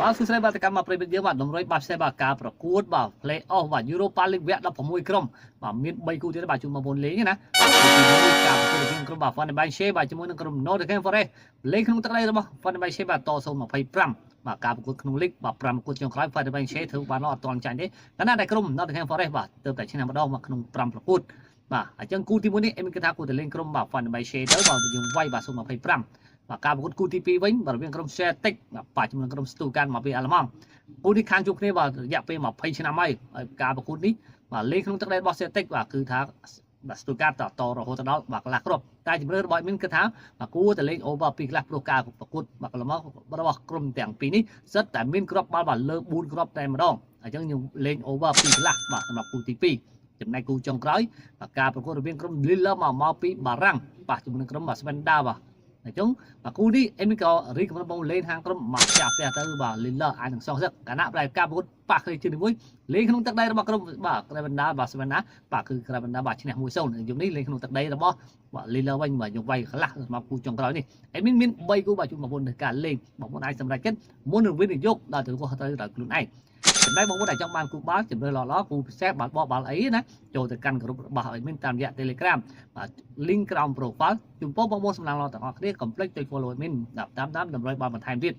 បាទសួស្តីបាទតកម្មប្រិយមិត្តយើងបាទតម្រុយបាទផ្សេងបាទការប្រកួតបាទ Play Off បាទ Europa League វគ្គ16ក្រុមបាទមាន3គូទៀតបាទជូនបងប្អូនលេងណាការប្រកួតរវាងក្រុមបាទ Fenerbahce បាទជាមួយនឹងក្រុម Nottingham Forest លេងក្នុងទឹកដីរបស់ Fenerbahce បាទត025បាទការប្រកួតក្នុងលីកបាទ5ប្រកួតចុងក្រោយ Fenerbahce ធ្វើបានអត់ទាន់ចាញ់ទេតែណាតែក្រុម Nottingham Forest បាទទើបតែឈ្នះម្ដងមកក្នុង5ប្រកួតបាទអញ្ចឹងគូទី1នេះអេមីគិតថាគូទៅលេងក្រុមបាទ Fenerbahce ទៅបាទយើងវាយបាទ025បាទការប្រកួតគូទី2វិញបាទរវាងក្រុម Celtic បាទជាមួយនឹងក្រុម Stuttgart មកពីអាល្លឺម៉ង់គូនេះខាងជួបគ្នាបាទរយៈពេល20ឆ្នាំហើយការប្រកួតនេះបាទលេងក្នុងទឹកដីរបស់ Celtic បាទគឺថាបាទ Stuttgart តរហូតដល់បាទកន្លះគ្រាប់តែជំរឿរបស់មានគិតថាបាទគួរតែលេង over ពីខ្លះព្រោះការប្រកួតបាទកន្លងមករបស់ក្រុមទាំងពីរនេះសិតតែមានគ្រាប់បាល់បាទលើ4គ្រាប់តែម្ដងអញ្ចឹងយើងលេង over ពីខ្លះបាទសម្រាប់គូទី2ចំណែកគូចុងក្រោយការប្រកួតរវាងក្រុម Lille មកពីបារាំងបាទជាមួយនឹងក្រុមបាទ Svenda បាទអញ្ចឹងបាទគូនេះអេមីក៏រីកកំណត់បងលេងខាងក្រុមមកចាស់ផ្ទះទៅបាទលីឡអាចនឹងសងសឹកគណៈប្រែការប្រកួតប៉ះគ្នាជើងមួយលេងក្នុងទឹកដីរបស់ក្រុមបាទក្រែបណ្ដាបាទស្វណ្ណាបាទគឺក្រែបណ្ដាបាទឈ្នះ 1-0 យប់នេះលេងក្នុងទឹកដីរបស់បាទលីឡវិញបាទយើងវាយខ្លះសម្រាប់គូចុងក្រោយនេះអេមីមាន3គូបាទជូនបងប្អូននៅការលេងបងប្អូនអាចសម្រេចចិត្តមុននឹងវិនិយោគដល់ទៅខ្លួនឯងចំណែកបងប្អូនដែលចង់បានគូបាល់ជំរឿល្អគូពិសេសបាល់បោះបាល់អីណាចូលទៅកាន់ក្រុមរបស់អេមីនតាមរយៈ Telegram បាទ link ក្រោម profile ចំពោះបងប្អូនសម្លងទាំងអស់គ្នាកុំភ្លេចចុច follow admin តាមតម្រុយបានបន្ថែមទៀត